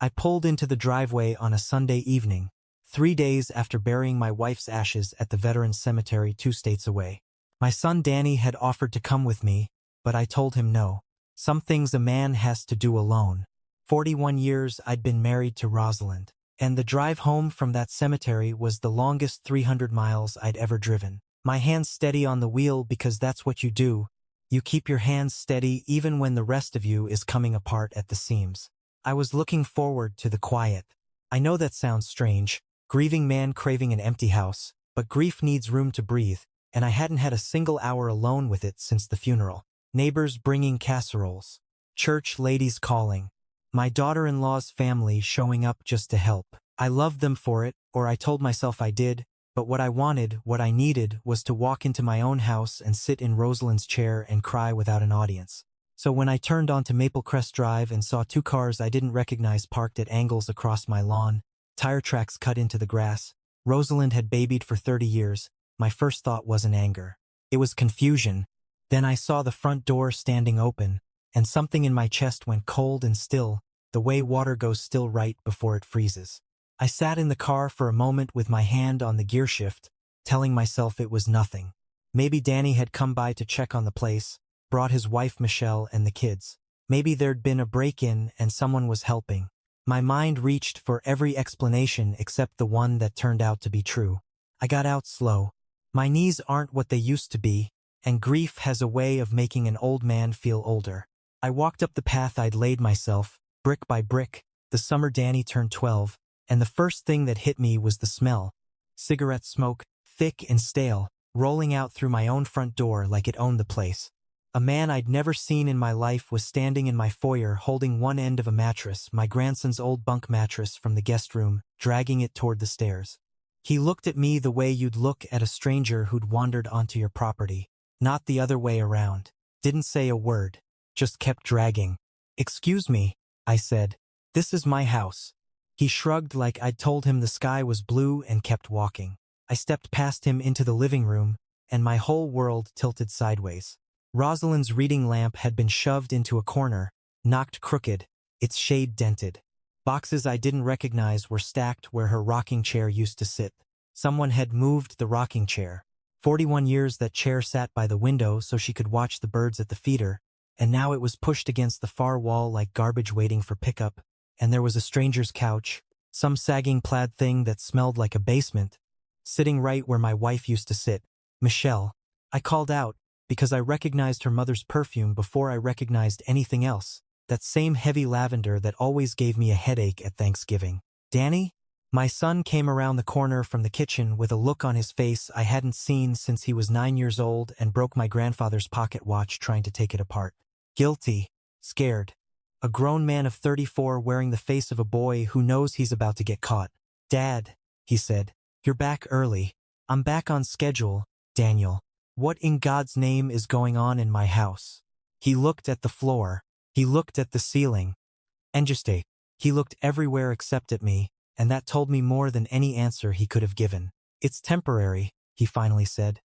I pulled into the driveway on a Sunday evening, 3 days after burying my wife's ashes at the Veterans Cemetery 2 states away. My son Danny had offered to come with me, but I told him no. Some things a man has to do alone. 41 years I'd been married to Rosalind, and the drive home from that cemetery was the longest 300 miles I'd ever driven. My hands steady on the wheel because that's what you do. You keep your hands steady even when the rest of you is coming apart at the seams. I was looking forward to the quiet. I know that sounds strange, grieving man craving an empty house, but grief needs room to breathe, and I hadn't had a single hour alone with it since the funeral. Neighbors bringing casseroles. Church ladies calling. My daughter-in-law's family showing up just to help. I loved them for it, or I told myself I did, but what I wanted, what I needed, was to walk into my own house and sit in Rosalind's chair and cry without an audience. So when I turned onto Maple Crest Drive and saw 2 cars I didn't recognize parked at angles across my lawn, tire tracks cut into the grass, Rosalind had babied for 30 years, my first thought wasn't anger. It was confusion. Then I saw the front door standing open, and something in my chest went cold and still, the way water goes still right before it freezes. I sat in the car for a moment with my hand on the gear shift, telling myself it was nothing. Maybe Danny had come by to check on the place, brought his wife Michelle and the kids. Maybe there'd been a break-in and someone was helping. My mind reached for every explanation except the one that turned out to be true. I got out slow. My knees aren't what they used to be, and grief has a way of making an old man feel older. I walked up the path I'd laid myself, brick by brick, the summer Danny turned 12, and the first thing that hit me was the smell. Cigarette smoke, thick and stale, rolling out through my own front door like it owned the place. A man I'd never seen in my life was standing in my foyer holding one end of a mattress, my grandson's old bunk mattress from the guest room, dragging it toward the stairs. He looked at me the way you'd look at a stranger who'd wandered onto your property, not the other way around. Didn't say a word, just kept dragging. "Excuse me," I said. "This is my house." He shrugged like I'd told him the sky was blue and kept walking. I stepped past him into the living room, and my whole world tilted sideways. Rosalind's reading lamp had been shoved into a corner, knocked crooked, its shade dented. Boxes I didn't recognize were stacked where her rocking chair used to sit. Someone had moved the rocking chair. 41 years that chair sat by the window so she could watch the birds at the feeder, and now it was pushed against the far wall like garbage waiting for pickup, and there was a stranger's couch, some sagging plaid thing that smelled like a basement, sitting right where my wife used to sit. "Michelle." I called out, because I recognized her mother's perfume before I recognized anything else, that same heavy lavender that always gave me a headache at Thanksgiving. "Danny?" My son came around the corner from the kitchen with a look on his face I hadn't seen since he was 9 years old and broke my grandfather's pocket watch trying to take it apart. Guilty. Scared. A grown man of 34 wearing the face of a boy who knows he's about to get caught. "Dad," he said, "you're back early." "I'm back on schedule, Daniel. What in God's name is going on in my house?" He looked at the floor. He looked at the ceiling. And he looked everywhere except at me, and that told me more than any answer he could have given. "It's temporary," he finally said.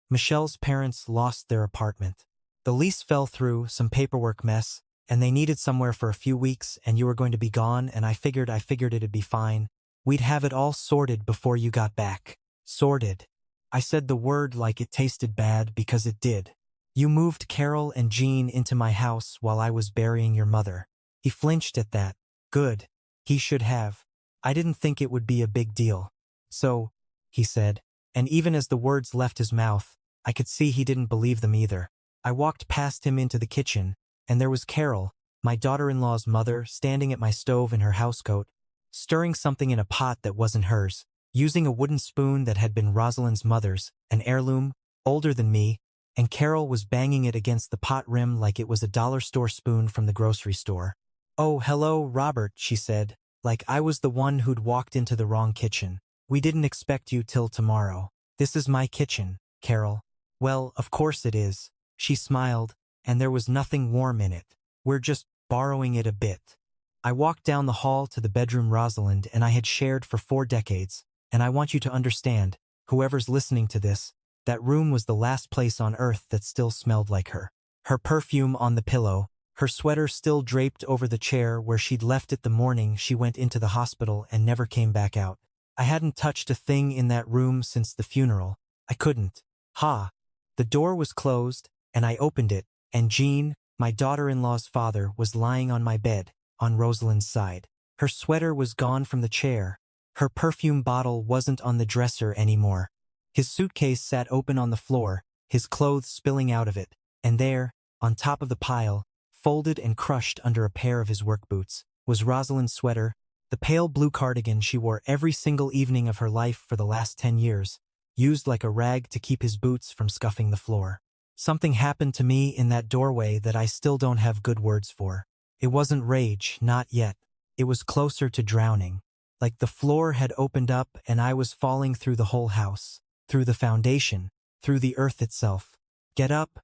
Michelle's parents lost their apartment. The lease fell through, some paperwork mess, and they needed somewhere for a few weeks, and you were going to be gone, and I figured it'd be fine. We'd have it all sorted before you got back. Sorted. I said the word like it tasted bad because it did. "You moved Carol and Jean into my house while I was burying your mother." He flinched at that. Good. He should have. I didn't think it would be a big deal. "So," he said, and even as the words left his mouth, I could see he didn't believe them either. I walked past him into the kitchen, and there was Carol, my daughter-in-law's mother, standing at my stove in her housecoat, stirring something in a pot that wasn't hers, using a wooden spoon that had been Rosalind's mother's, an heirloom, older than me, and Carol was banging it against the pot rim like it was a dollar store spoon from the grocery store. "Oh, hello, Robert," she said, like I was the one who'd walked into the wrong kitchen. "We didn't expect you till tomorrow." "This is my kitchen, Carol." "Well, of course it is." She smiled, and there was nothing warm in it. "We're just borrowing it a bit." I walked down the hall to the bedroom Rosalind and I had shared for 4 decades, and I want you to understand, whoever's listening to this, that room was the last place on earth that still smelled like her. Her perfume on the pillow, her sweater still draped over the chair where she'd left it the morning she went into the hospital and never came back out. I hadn't touched a thing in that room since the funeral. I couldn't. The door was closed, and I opened it, and Jean, my daughter-in-law's father, was lying on my bed, on Rosalind's side. Her sweater was gone from the chair. Her perfume bottle wasn't on the dresser anymore. His suitcase sat open on the floor, his clothes spilling out of it, and there, on top of the pile, folded and crushed under a pair of his work boots, was Rosalind's sweater, the pale blue cardigan she wore every single evening of her life for the last 10 years, used like a rag to keep his boots from scuffing the floor. Something happened to me in that doorway that I still don't have good words for. It wasn't rage, not yet. It was closer to drowning. Like the floor had opened up and I was falling through the whole house, through the foundation, through the earth itself. Get up,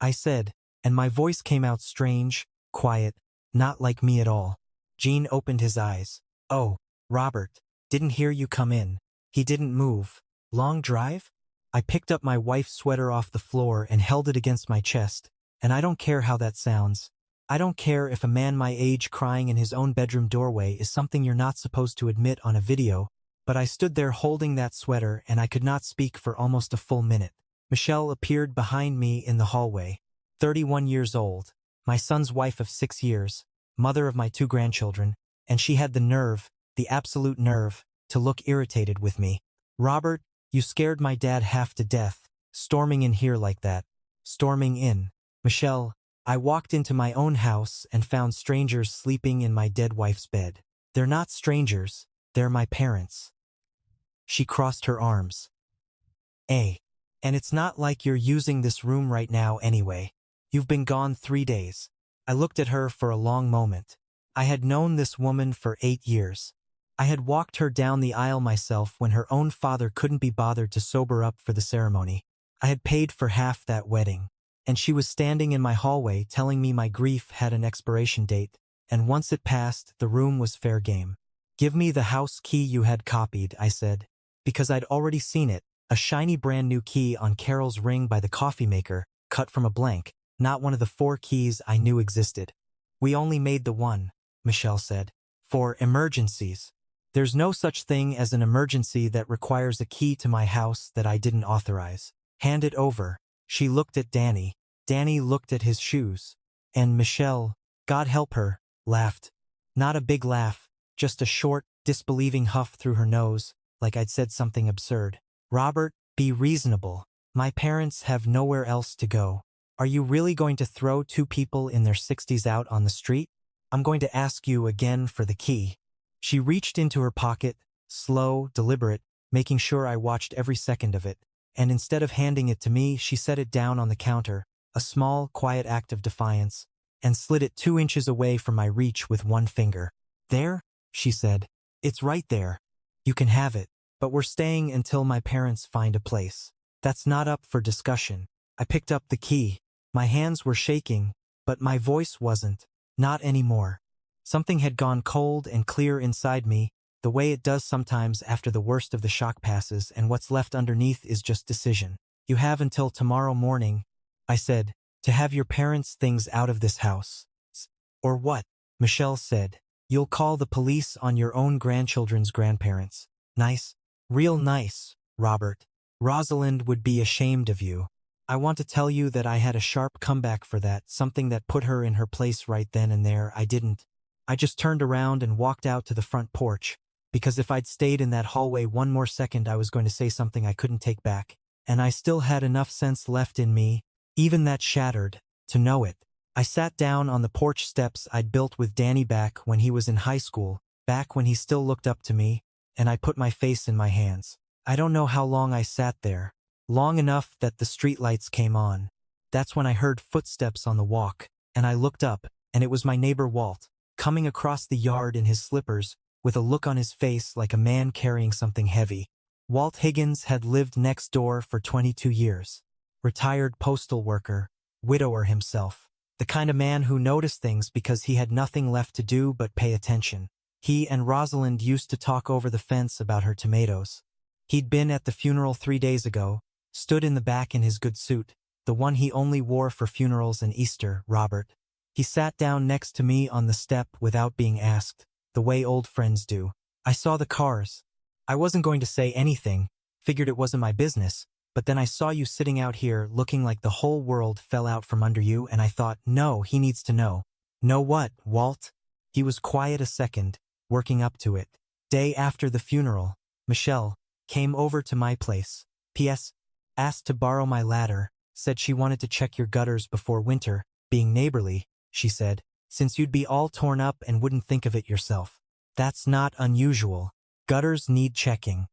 I said, and my voice came out strange, quiet, not like me at all. Jean opened his eyes. Oh, Robert, didn't hear you come in. He didn't move. Long drive? I picked up my wife's sweater off the floor and held it against my chest, and I don't care how that sounds. I don't care if a man my age crying in his own bedroom doorway is something you're not supposed to admit on a video, but I stood there holding that sweater and I could not speak for almost a full minute. Michelle appeared behind me in the hallway. 31 years old, my son's wife of 6 years, mother of my 2 grandchildren, and she had the nerve, the absolute nerve, to look irritated with me. Robert, you scared my dad half to death, storming in here like that. Storming in. Michelle, I walked into my own house and found strangers sleeping in my dead wife's bed. They're not strangers, they're my parents. She crossed her arms. And it's not like you're using this room right now anyway. You've been gone 3 days. I looked at her for a long moment. I had known this woman for 8 years. I had walked her down the aisle myself when her own father couldn't be bothered to sober up for the ceremony. I had paid for half that wedding. And she was standing in my hallway telling me my grief had an expiration date, and once it passed, the room was fair game. Give me the house key you had copied, I said, because I'd already seen it, a shiny brand new key on Carol's ring by the coffee maker, cut from a blank, not one of the 4 keys I knew existed. We only made the one, Michelle said, for emergencies. There's no such thing as an emergency that requires a key to my house that I didn't authorize. Hand it over. She looked at Danny. Danny looked at his shoes. And Michelle, God help her, laughed. Not a big laugh, just a short, disbelieving huff through her nose, like I'd said something absurd. Robert, be reasonable. My parents have nowhere else to go. Are you really going to throw 2 people in their 60s out on the street? I'm going to ask you again for the key. She reached into her pocket, slow, deliberate, making sure I watched every second of it, and instead of handing it to me, she set it down on the counter, a small, quiet act of defiance, and slid it 2 inches away from my reach with one finger. There, she said. It's right there. You can have it, but we're staying until my parents find a place. That's not up for discussion. I picked up the key. My hands were shaking, but my voice wasn't. Not anymore. Something had gone cold and clear inside me, the way it does sometimes after the worst of the shock passes, and what's left underneath is just decision. You have until tomorrow morning, I said, to have your parents' things out of this house. Or what? Michelle said. You'll call the police on your own grandchildren's grandparents. Nice. Real nice, Robert. Rosalind would be ashamed of you. I want to tell you that I had a sharp comeback for that, something that put her in her place right then and there. I didn't. I just turned around and walked out to the front porch, because if I'd stayed in that hallway one more second I was going to say something I couldn't take back, and I still had enough sense left in me, even that shattered, to know it. I sat down on the porch steps I'd built with Danny back when he was in high school, back when he still looked up to me, and I put my face in my hands. I don't know how long I sat there. Long enough that the streetlights came on. That's when I heard footsteps on the walk, and I looked up, and it was my neighbor Walt, coming across the yard in his slippers, with a look on his face like a man carrying something heavy. Walt Higgins had lived next door for 22 years. Retired postal worker, widower himself. The kind of man who noticed things because he had nothing left to do but pay attention. He and Rosalind used to talk over the fence about her tomatoes. He'd been at the funeral 3 days ago, stood in the back in his good suit, the one he only wore for funerals and Easter, Robert. He sat down next to me on the step without being asked, the way old friends do. I saw the cars. I wasn't going to say anything, figured it wasn't my business, but then I saw you sitting out here looking like the whole world fell out from under you, and I thought, no, he needs to know. Know what, Walt? He was quiet a second, working up to it. Day after the funeral, Michelle came over to my place. P.S. Asked to borrow my ladder, said she wanted to check your gutters before winter, being neighborly, she said, since you'd be all torn up and wouldn't think of it yourself. That's not unusual. Gutters need checking.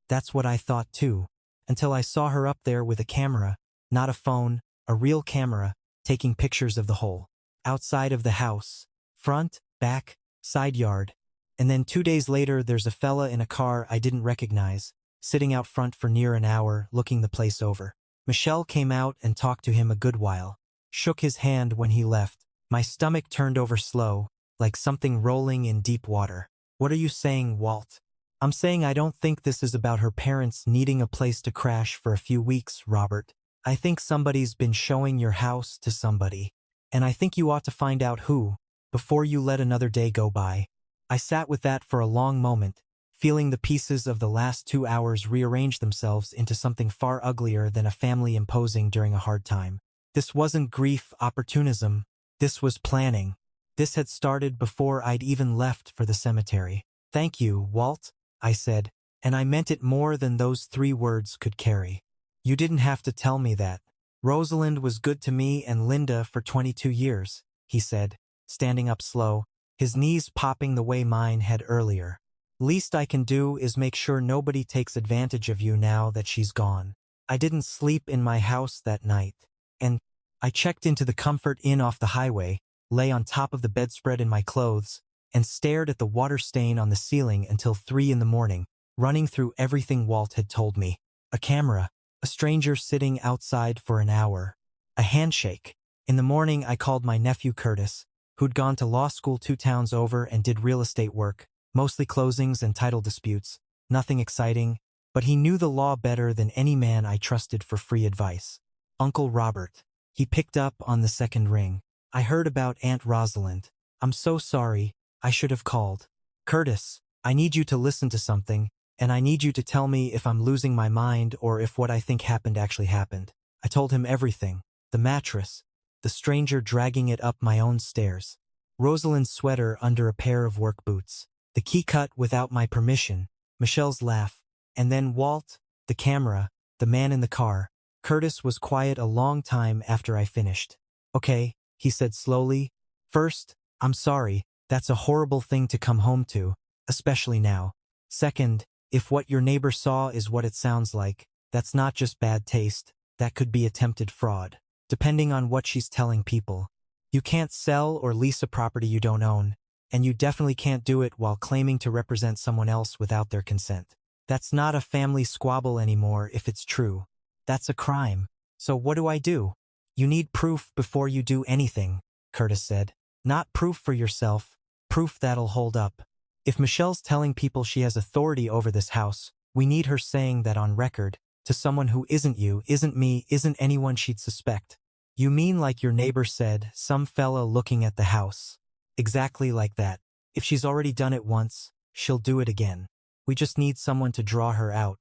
That's what I thought too, until I saw her up there with a camera, not a phone, a real camera, taking pictures of the whole outside of the house, front, back, side yard. And then 2 days later there's a fella in a car I didn't recognize, sitting out front for near an hour, looking the place over. Michelle came out and talked to him a good while, shook his hand when he left. My stomach turned over slow, like something rolling in deep water. What are you saying, Walt? I'm saying I don't think this is about her parents needing a place to crash for a few weeks, Robert. I think somebody's been showing your house to somebody, and I think you ought to find out who, before you let another day go by. I sat with that for a long moment, feeling the pieces of the last 2 hours rearrange themselves into something far uglier than a family imposing during a hard time. This wasn't grief opportunism. This was planning. This had started before I'd even left for the cemetery. Thank you, Walt, I said, and I meant it more than those 3 words could carry. You didn't have to tell me that. Rosalind was good to me and Linda for 22 years, he said, standing up slow, his knees popping the way mine had earlier. Least I can do is make sure nobody takes advantage of you now that she's gone. I didn't sleep in my house that night, and I checked into the Comfort Inn off the highway, lay on top of the bedspread in my clothes, and stared at the water stain on the ceiling until 3 in the morning, running through everything Walt had told me. A camera, a stranger sitting outside for an hour, a handshake. In the morning I called my nephew Curtis, who'd gone to law school 2 towns over and did real estate work, mostly closings and title disputes. Nothing exciting, but he knew the law better than any man I trusted for free advice. Uncle Robert. He picked up on the second ring. I heard about Aunt Rosalind. I'm so sorry. I should have called. Curtis, I need you to listen to something, and I need you to tell me if I'm losing my mind or if what I think happened actually happened. I told him everything. The mattress, the stranger dragging it up my own stairs, Rosalind's sweater under a pair of work boots, the key cut without my permission, Michelle's laugh, and then Walt, the camera, the man in the car. Curtis was quiet a long time after I finished. Okay, he said slowly. First, I'm sorry. That's a horrible thing to come home to, especially now. Second, if what your neighbor saw is what it sounds like, that's not just bad taste, that could be attempted fraud, depending on what she's telling people. You can't sell or lease a property you don't own, and you definitely can't do it while claiming to represent someone else without their consent. That's not a family squabble anymore if it's true. That's a crime. So what do? You need proof before you do anything, Curtis said. Not proof for yourself, proof that'll hold up. If Michelle's telling people she has authority over this house, we need her saying that on record, to someone who isn't you, isn't me, isn't anyone she'd suspect. You mean like your neighbor said, some fella looking at the house. Exactly like that. If she's already done it once, she'll do it again. We just need someone to draw her out.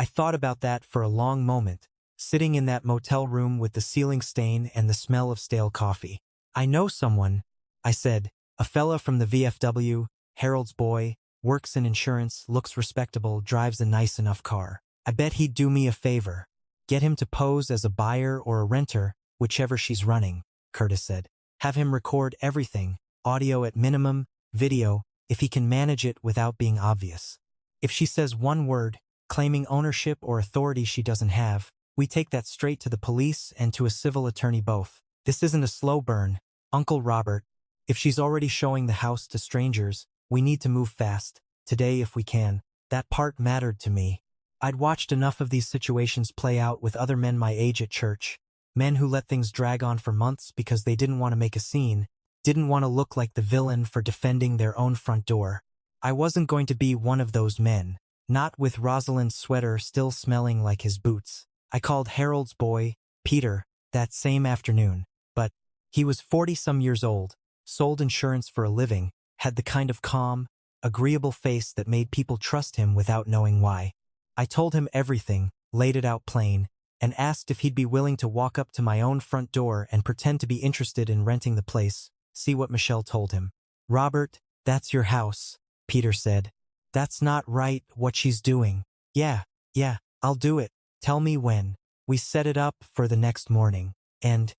I thought about that for a long moment, sitting in that motel room with the ceiling stain and the smell of stale coffee. I know someone, I said, a fella from the VFW, Harold's boy, works in insurance, looks respectable, drives a nice enough car. I bet he'd do me a favor. Get him to pose as a buyer or a renter, whichever she's running, Curtis said. Have him record everything, audio at minimum, video, if he can manage it without being obvious. If she says one word, claiming ownership or authority she doesn't have, we take that straight to the police and to a civil attorney both. This isn't a slow burn, Uncle Robert. If she's already showing the house to strangers, we need to move fast, today if we can. That part mattered to me. I'd watched enough of these situations play out with other men my age at church, men who let things drag on for months because they didn't want to make a scene, didn't want to look like the villain for defending their own front door. I wasn't going to be one of those men, not with Rosalind's sweater still smelling like his boots. I called Harold's boy, Peter, that same afternoon, but He was 40-some years old, sold insurance for a living, had the kind of calm, agreeable face that made people trust him without knowing why. I told him everything, laid it out plain, and asked if he'd be willing to walk up to my own front door and pretend to be interested in renting the place. See what Michelle told him. "Robert, that's your house," Peter said. "That's not right what she's doing." Yeah, I'll do it. Tell me when." We set it up for the next morning. And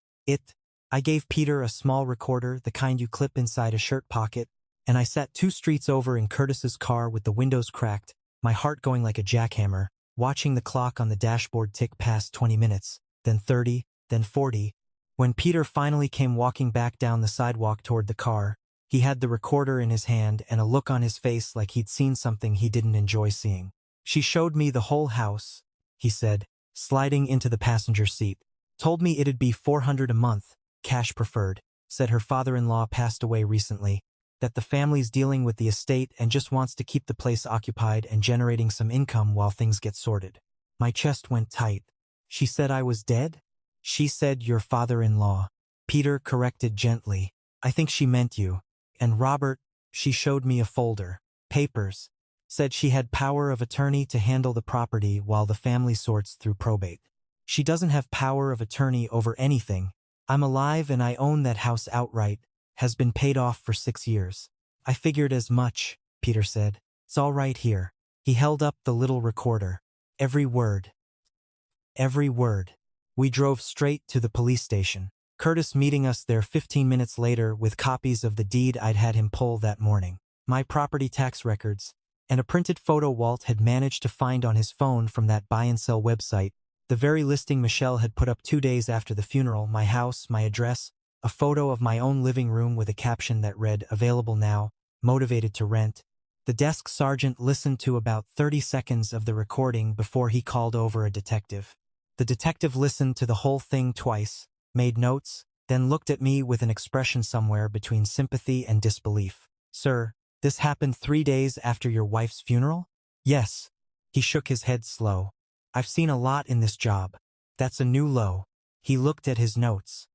I gave Peter a small recorder, the kind you clip inside a shirt pocket, and I sat 2 streets over in Curtis's car with the windows cracked, my heart going like a jackhammer, watching the clock on the dashboard tick past 20 minutes, then 30, then 40. When Peter finally came walking back down the sidewalk toward the car, he had the recorder in his hand and a look on his face like he'd seen something he didn't enjoy seeing. "She showed me the whole house," he said, sliding into the passenger seat. "Told me it'd be $400 a month, cash preferred. Said her father-in-law passed away recently, that the family's dealing with the estate and just wants to keep the place occupied and generating some income while things get sorted." My chest went tight. "She said I was dead?" "She said your father-in-law," Peter corrected gently. "I think she meant you. And Robert," she showed me a folder. "Papers. Said she had power of attorney to handle the property while the family sorts through probate. She doesn't have power of attorney over anything. I'm alive and I own that house outright, has been paid off for 6 years." "I figured as much," Peter said. "It's all right here." He held up the little recorder. Every word. Every word. We drove straight to the police station, Curtis meeting us there 15 minutes later with copies of the deed I'd had him pull that morning, my property tax records, and a printed photo Walt had managed to find on his phone from that buy-and-sell website, the very listing Michelle had put up 2 days after the funeral, my house, my address, a photo of my own living room with a caption that read, "Available now, motivated to rent." The desk sergeant listened to about 30 seconds of the recording before he called over a detective. The detective listened to the whole thing twice, made notes, then looked at me with an expression somewhere between sympathy and disbelief. "Sir, this happened 3 days after your wife's funeral?" "Yes." He shook his head slow. "I've seen a lot in this job. That's a new low." He looked at his notes.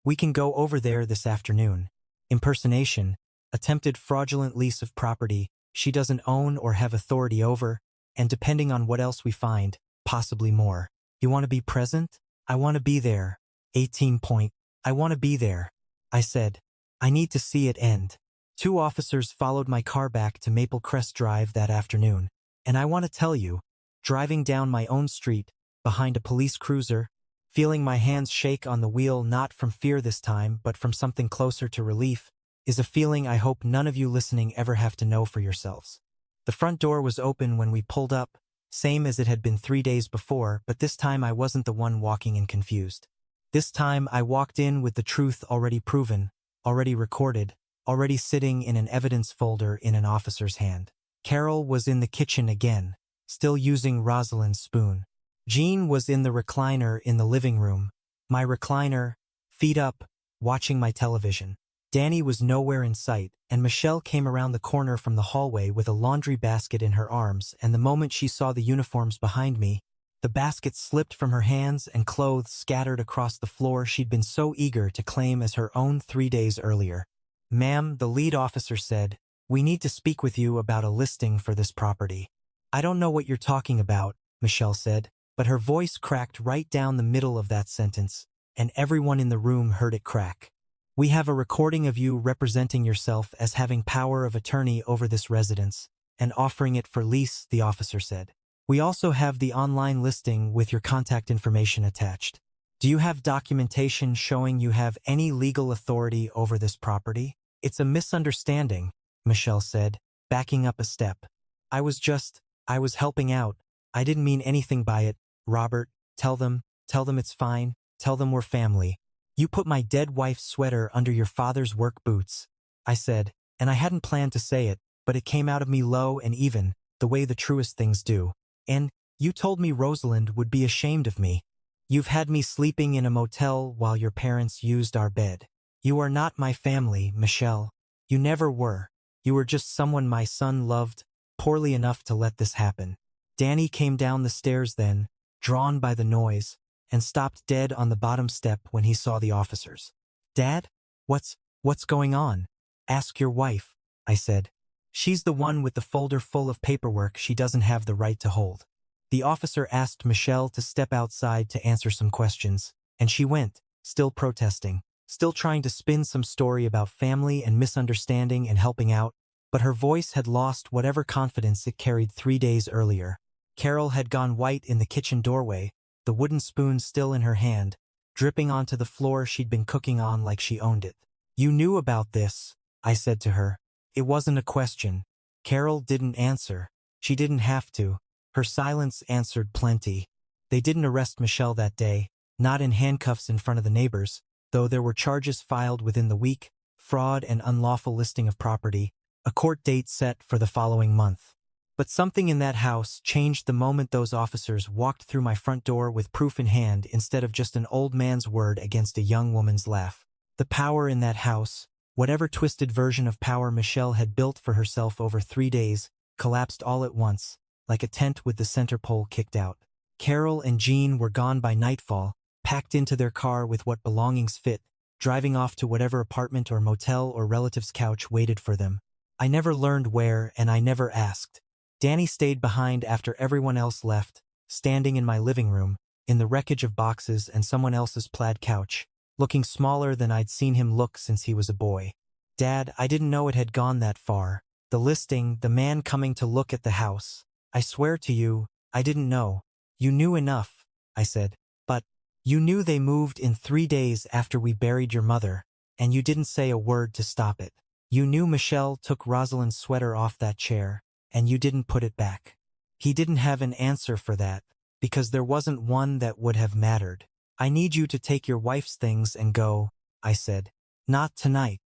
"We can go over there this afternoon. Impersonation, attempted fraudulent lease of property she doesn't own or have authority over, and depending on what else we find, possibly more. You want to be present?" "I want to be there." 18 point. "I want to be there," I said. "I need to see it end." 2 officers followed my car back to Maple Crest Drive that afternoon, and I want to tell you, driving down my own street, behind a police cruiser, feeling my hands shake on the wheel not from fear this time but from something closer to relief, is a feeling I hope none of you listening ever have to know for yourselves. The front door was open when we pulled up, same as it had been 3 days before, but this time I wasn't the one walking in confused. This time I walked in with the truth already proven, already recorded, already sitting in an evidence folder in an officer's hand. Carol was in the kitchen again, still using Rosalind's spoon. Jean was in the recliner in the living room, my recliner, feet up, watching my television. Danny was nowhere in sight, and Michelle came around the corner from the hallway with a laundry basket in her arms, and the moment she saw the uniforms behind me, the basket slipped from her hands and clothes scattered across the floor she'd been so eager to claim as her own 3 days earlier. "Ma'am," the lead officer said, "we need to speak with you about a listing for this property." "I don't know what you're talking about," Michelle said, but her voice cracked right down the middle of that sentence, and everyone in the room heard it crack. "We have a recording of you representing yourself as having power of attorney over this residence and offering it for lease," the officer said. "We also have the online listing with your contact information attached. Do you have documentation showing you have any legal authority over this property?" "It's a misunderstanding," Michelle said, backing up a step. I was helping out. I didn't mean anything by it. Robert, tell them it's fine. Tell them we're family. You put my dead wife's sweater under your father's work boots," I said, and I hadn't planned to say it, but it came out of me low and even, the way the truest things do. "And you told me Rosalind would be ashamed of me. You've had me sleeping in a motel while your parents used our bed. You are not my family, Michelle. You never were. You were just someone my son loved, poorly enough to let this happen." Danny came down the stairs then, drawn by the noise, and stopped dead on the bottom step when he saw the officers. Dad? What's going on? Ask your wife, I said. She's the one with the folder full of paperwork she doesn't have the right to hold. The officer asked Michelle to step outside to answer some questions, and she went, still protesting, still trying to spin some story about family and misunderstanding and helping out, but her voice had lost whatever confidence it carried 3 days earlier. Carol had gone white in the kitchen doorway, the wooden spoon still in her hand, dripping onto the floor she'd been cooking on like she owned it. You knew about this, I said to her. It wasn't a question. Carol didn't answer. She didn't have to. Her silence answered plenty. They didn't arrest Michelle that day, not in handcuffs in front of the neighbors, though there were charges filed within the week, fraud and unlawful listing of property, a court date set for the following month. But something in that house changed the moment those officers walked through my front door with proof in hand instead of just an old man's word against a young woman's laugh. The power in that house, whatever twisted version of power Michelle had built for herself over 3 days, collapsed all at once, like a tent with the center pole kicked out. Carol and Jean were gone by nightfall, packed into their car with what belongings fit, driving off to whatever apartment or motel or relative's couch waited for them. I never learned where, and I never asked. Danny stayed behind after everyone else left, standing in my living room, in the wreckage of boxes and someone else's plaid couch, looking smaller than I'd seen him look since he was a boy. Dad, I didn't know it had gone that far. The listing, the man coming to look at the house. I swear to you, I didn't know. You knew enough, I said. But you knew they moved in 3 days after we buried your mother, and you didn't say a word to stop it. You knew Michelle took Rosalind's sweater off that chair, and you didn't put it back. He didn't have an answer for that, because there wasn't one that would have mattered. I need you to take your wife's things and go, I said. Not tonight.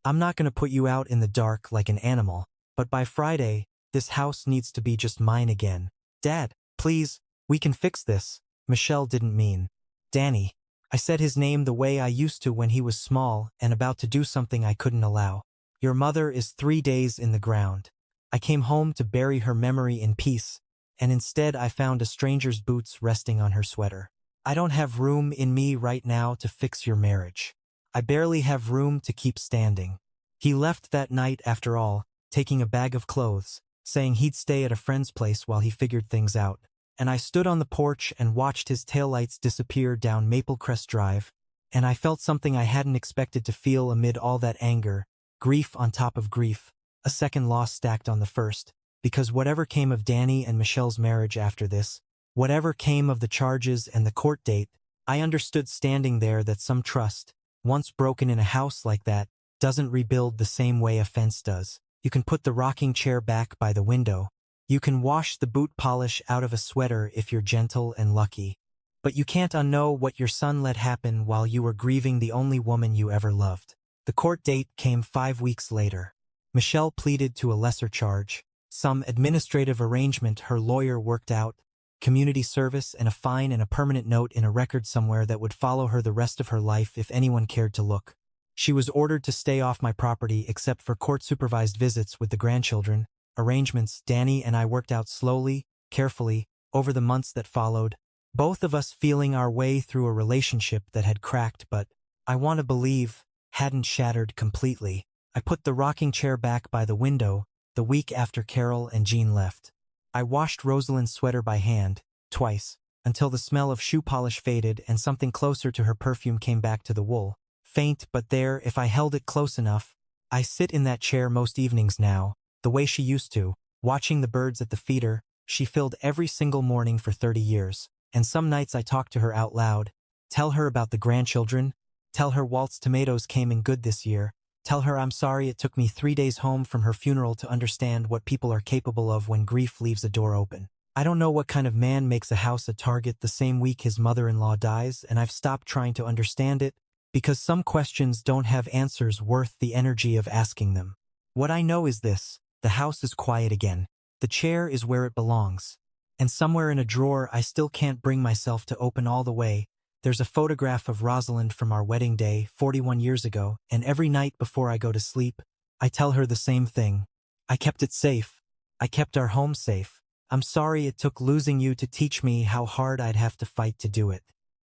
I'm not going to put you out in the dark like an animal, but by Friday, this house needs to be just mine again. Dad, please, we can fix this. Michelle didn't mean Danny. I said his name the way I used to when he was small and about to do something I couldn't allow. Your mother is 3 days in the ground. I came home to bury her memory in peace, and instead I found a stranger's boots resting on her sweater. I don't have room in me right now to fix your marriage. I barely have room to keep standing. He left that night after all, taking a bag of clothes, saying he'd stay at a friend's place while he figured things out. And I stood on the porch and watched his taillights disappear down Maple Crest Drive, and I felt something I hadn't expected to feel amid all that anger, grief on top of grief, a second loss stacked on the first, because whatever came of Danny and Michelle's marriage after this, whatever came of the charges and the court date, I understood standing there that some trust, once broken in a house like that, doesn't rebuild the same way a fence does. You can put the rocking chair back by the window. You can wash the boot polish out of a sweater if you're gentle and lucky. But you can't unknow what your son let happen while you were grieving the only woman you ever loved. The court date came 5 weeks later. Michelle pleaded to a lesser charge, some administrative arrangement her lawyer worked out, community service and a fine and a permanent note in a record somewhere that would follow her the rest of her life if anyone cared to look. She was ordered to stay off my property except for court-supervised visits with the grandchildren, arrangements Danny and I worked out slowly, carefully, over the months that followed, both of us feeling our way through a relationship that had cracked but, I want to believe, hadn't shattered completely. I put the rocking chair back by the window the week after Carol and Jean left. I washed Rosalind's sweater by hand, twice, until the smell of shoe polish faded and something closer to her perfume came back to the wool. Faint, but there, if I held it close enough. I sit in that chair most evenings now, the way she used to, watching the birds at the feeder. She filled every single morning for 30 years, and some nights I talk to her out loud, tell her about the grandchildren, tell her Walt's tomatoes came in good this year, tell her I'm sorry it took me 3 days home from her funeral to understand what people are capable of when grief leaves a door open. I don't know what kind of man makes a house a target the same week his mother-in-law dies, and I've stopped trying to understand it, because some questions don't have answers worth the energy of asking them. What I know is this: the house is quiet again. The chair is where it belongs. And somewhere in a drawer I still can't bring myself to open all the way, there's a photograph of Rosalind from our wedding day 41 years ago, and every night before I go to sleep, I tell her the same thing. I kept it safe. I kept our home safe. I'm sorry it took losing you to teach me how hard I'd have to fight to do it.